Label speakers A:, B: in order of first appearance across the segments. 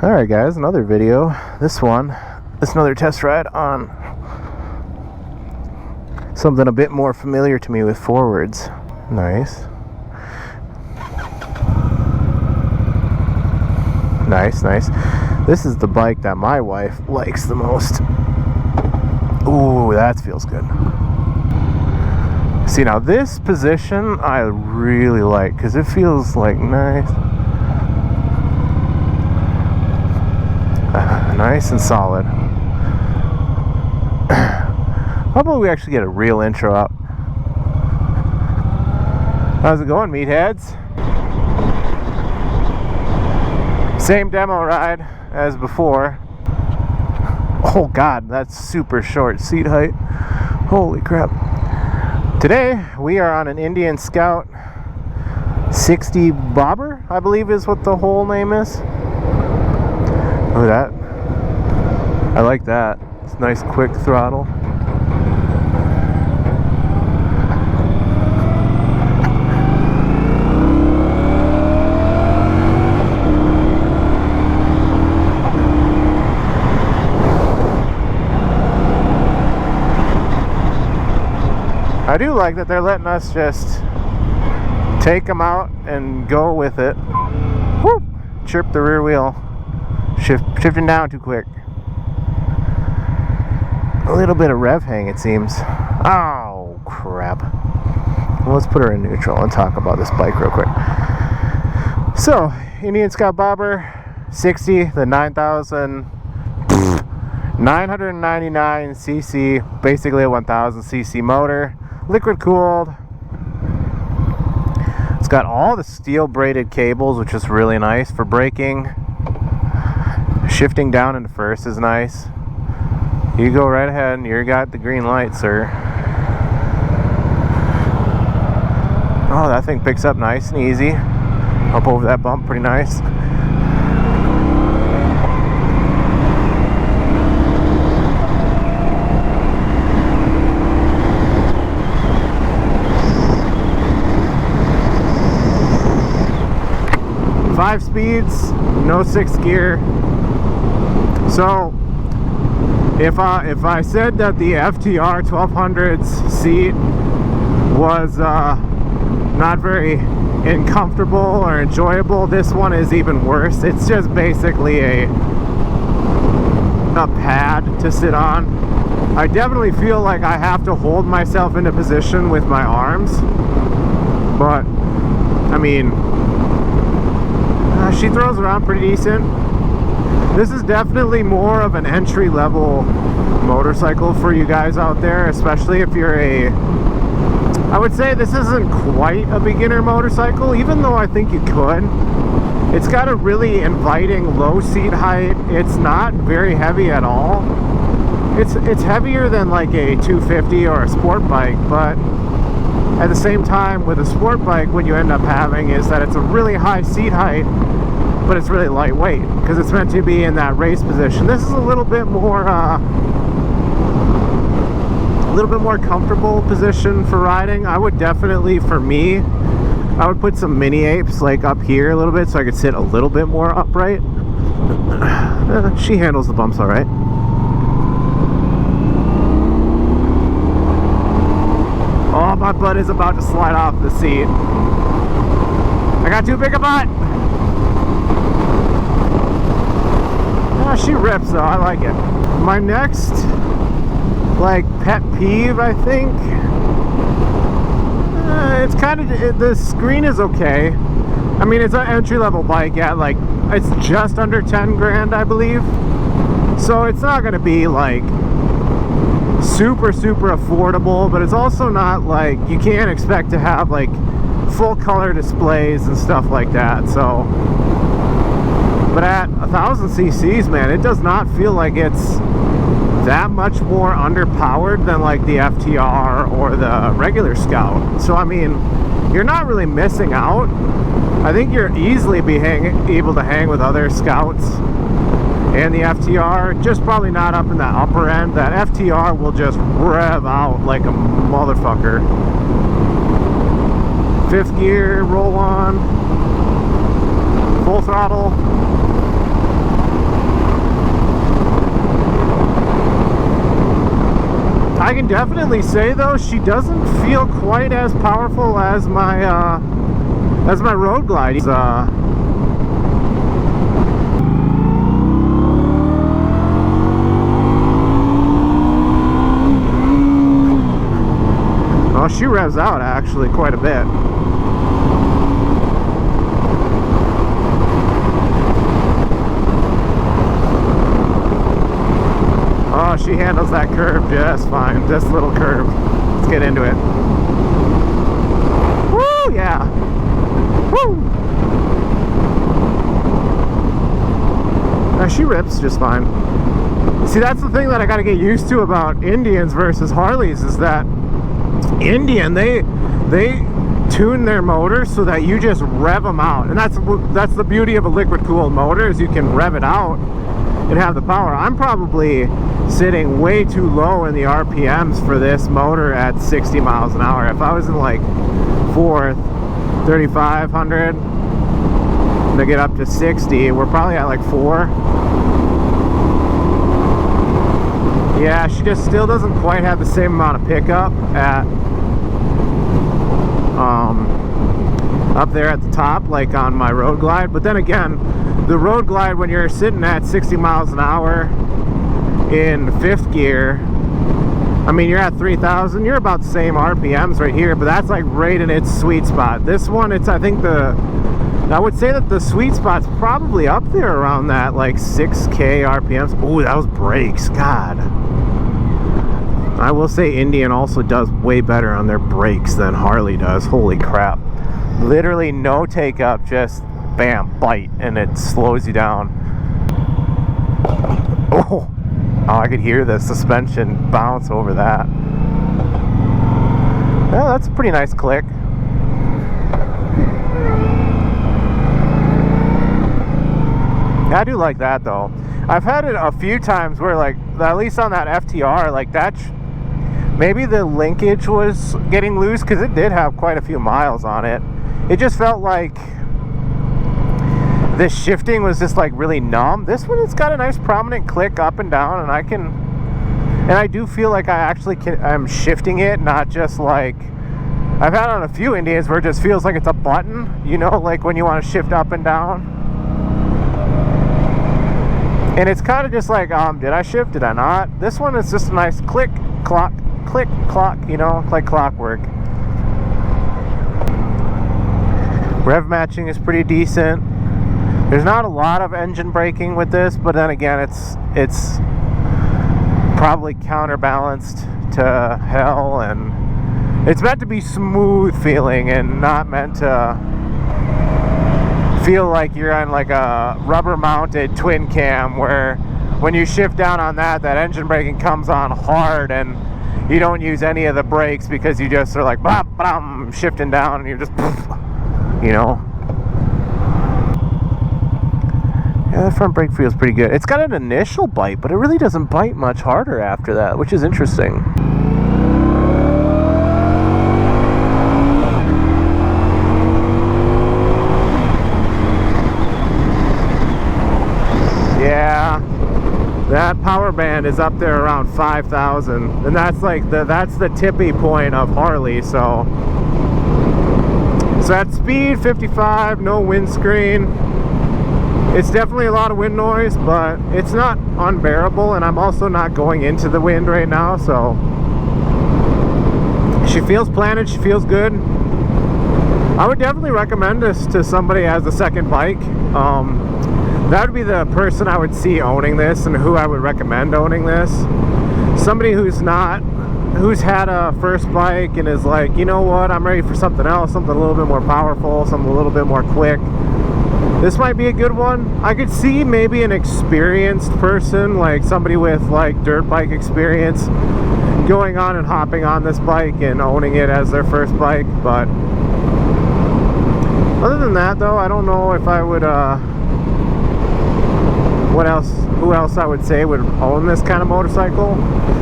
A: Alright guys, another video. This another test ride on something a bit more familiar to me with forwards. Nice. Nice. This is the bike that my wife likes the most. Ooh, that feels good. See, now this position I really like because it feels like nice. Nice and solid. How about we actually get a real intro up? How's it going, meatheads? Same demo ride as before. Oh god, that's super short seat height. Holy crap. Today we are on an Indian Scout 60 bobber, I believe is what the whole name is. Look at that. I like that. It's nice quick throttle. I do like that they're letting us just take them out and go with it. Whoop! Chirp the rear wheel. Shifting down too quick. A little bit of rev hang, it seems. Oh, crap. Well, let's put her in neutral and talk about this bike real quick. So, Indian Scout Bobber 60, the 999cc, basically a 1000cc motor, liquid cooled. It's got all the steel braided cables, which is really nice for braking. Shifting down into first is nice. You go right ahead and you got the green light, sir. Oh, that thing picks up nice and easy. Up over that bump pretty nice. Five speeds, no sixth gear. So if I said that the FTR1200's seat was not very uncomfortable or enjoyable, this one is even worse. It's just basically a pad to sit on. I definitely feel like I have to hold myself into position with my arms, but I mean, she throws around pretty decent. This is definitely more of an entry-level motorcycle for you guys out there, especially if you're I would say this isn't quite a beginner motorcycle, even though I think you could. It's got a really inviting low seat height. It's not very heavy at all. It's heavier than like a 250 or a sport bike, but at the same time, with a sport bike, what you end up having is that it's a really high seat height, but it's really lightweight because it's meant to be in that race position. This is a little bit more comfortable position for riding. I would definitely, for me, I would put some mini apes like up here a little bit so I could sit a little bit more upright. She handles the bumps all right. Oh, my butt is about to slide off the seat. I got too big a butt. Oh, she rips though, I like it. My next, like, pet peeve, I think, it's kind of, the screen is okay. I mean, it's an entry-level bike at, like, it's just under 10 grand, I believe. So it's not going to be, like, super affordable, but it's also not, like, you can't expect to have, like, full color displays and stuff like that, so. But at 1000 cc's, man, it does not feel like it's that much more underpowered than like the FTR or the regular Scout. So I mean, you're not really missing out. I think you're easily able to hang with other Scouts and the FTR, just probably not up in that upper end. That FTR will just rev out like a motherfucker. Fifth gear, roll on, full throttle. I can definitely say though, she doesn't feel quite as powerful as my Road Glide. Oh, she revs out actually quite a bit. Oh, she handles that curve just fine. This little curve. Let's get into it. Woo, yeah. Woo! Now she rips just fine. See, that's the thing that I gotta get used to about Indians versus Harleys, is that Indian, they tune their motor so that you just rev them out. And that's the beauty of a liquid cooled motor, is you can rev it out and have the power. I'm probably sitting way too low in the RPMs for this motor at 60 miles an hour. If I was in like 3,500 to get up to 60, we're probably at like 4. Yeah, she just still doesn't quite have the same amount of pickup at up there at the top like on my Road Glide. But then again, the Road Glide, when you're sitting at 60 miles an hour in 5th gear, I mean, you're at 3,000, you're about the same RPMs right here, but that's like right in its sweet spot. This one, it's, I think I would say that the sweet spot's probably up there around that like 6K RPMs. Oh, that was brakes, God. I will say Indian also does way better on their brakes than Harley does. Holy crap. Literally no take up, just bam, bite, and it slows you down. Oh, I could hear the suspension bounce over that. Yeah, that's a pretty nice click. I do like that though. I've had it a few times where, like, at least on that FTR, like that, maybe the linkage was getting loose because it did have quite a few miles on it. It just felt like the shifting was just like really numb. This one, it's got a nice prominent click up and down, and I do feel like I'm shifting it, not just like I've had on a few Indians where it just feels like it's a button, you know, like when you want to shift up and down. And it's kind of just like, did I shift? Did I not? This one is just a nice click, clock, you know, like clockwork. Rev matching is pretty decent. There's not a lot of engine braking with this, but then again, it's probably counterbalanced to hell, and it's meant to be smooth feeling and not meant to feel like you're on like a rubber mounted twin cam where when you shift down on that engine braking comes on hard and you don't use any of the brakes because you just are like blah, blah, shifting down and you're just, you know. Yeah, the front brake feels pretty good. It's got an initial bite, but it really doesn't bite much harder after that, which is interesting. Yeah, that power band is up there around 5,000, and that's like that's the tippy point of Harley. So at speed 55, no windscreen. It's definitely a lot of wind noise, but it's not unbearable, and I'm also not going into the wind right now, so she feels planted, she feels good. I would definitely recommend this to somebody as a second bike. That would be the person I would see owning this and who I would recommend owning this. Somebody who's had a first bike and is like, you know what, I'm ready for something else, something a little bit more powerful, something a little bit more quick. This might be a good one. I could see maybe an experienced person, like somebody with like dirt bike experience, going on and hopping on this bike and owning it as their first bike. But other than that though, I don't know if I would who else I would say would own this kind of motorcycle,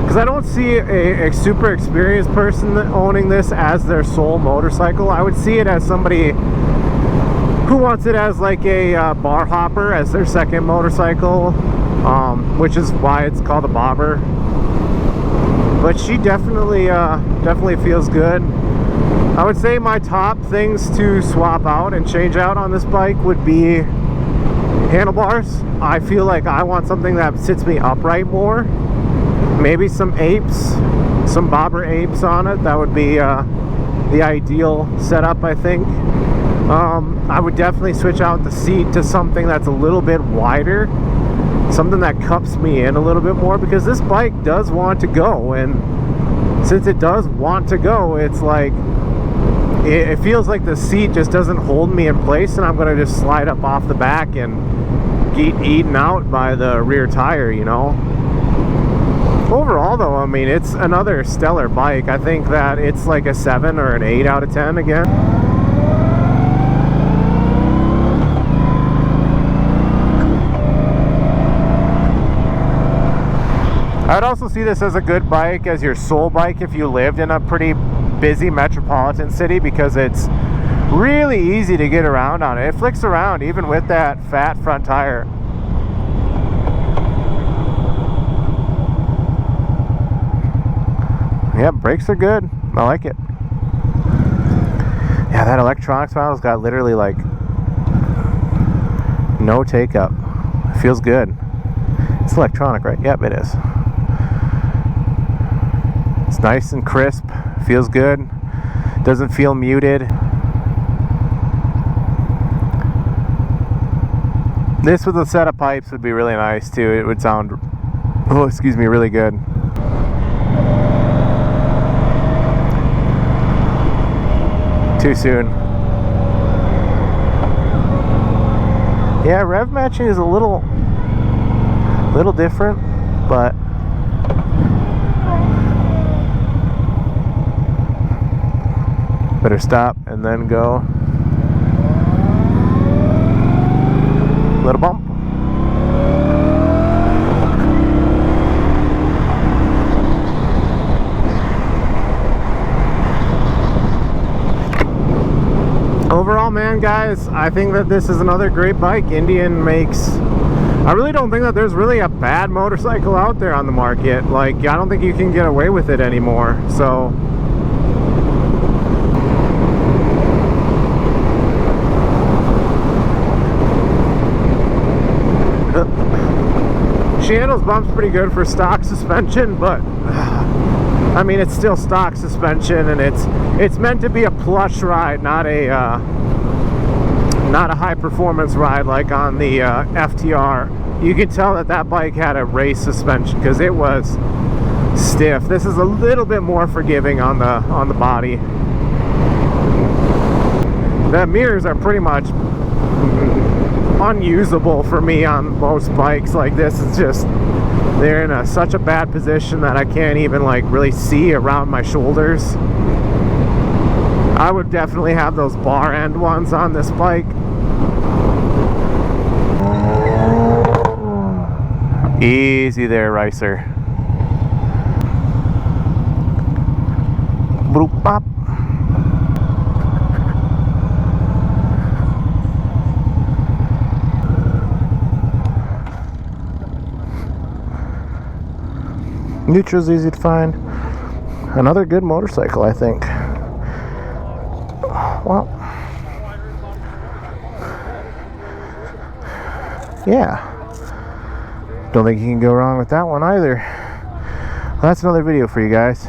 A: because I don't see a super experienced person owning this as their sole motorcycle. I would see it as somebody who wants it as like a bar hopper as their second motorcycle, which is why it's called a bobber. but she definitely feels good. I would say my top things to swap out and change out on this bike would be handlebars. I feel like I want something that sits me upright more. Maybe some apes, some bobber apes on it. That would be the ideal setup, I think. I would definitely switch out the seat to something that's a little bit wider, something that cups me in a little bit more, because this bike does want to go, and since it does want to go, it's like it feels like the seat just doesn't hold me in place, and I'm going to just slide up off the back and get eaten out by the rear tire, you know. Overall though, I mean, it's another stellar bike. I think that it's like a 7 or an 8 out of 10 again. I'd also see this as a good bike as your soul bike if you lived in a pretty busy metropolitan city, because it's really easy to get around on it. It flicks around even with that fat front tire. Yeah, brakes are good. I like it. Yeah, that electronics model's got literally like no take up. It feels good. It's electronic, right? Yep, it is. It's nice and crisp. Feels good. Doesn't feel muted. This with a set of pipes would be really nice too. It would sound, oh, excuse me, really good. Too soon. Yeah, rev matching is a little different, but better stop and then go. Little bump. Overall, man, guys, I think that this is another great bike Indian makes. I really don't think that there's really a bad motorcycle out there on the market. Like, I don't think you can get away with it anymore. So she handles bumps pretty good for stock suspension, but I mean, it's still stock suspension, and it's meant to be a plush ride, not a high performance ride like on the FTR. You can tell that that bike had a race suspension because it was stiff. This is a little bit more forgiving on the body. The mirrors are pretty much unusable for me on most bikes like this. It's just, they're in such a bad position that I can't even like really see around my shoulders. I would definitely have those bar end ones on this bike. Easy there, Ricer. Bloop bop. Neutral's easy to find. Another good motorcycle, I think. Well, yeah. Don't think you can go wrong with that one either. Well, that's another video for you guys.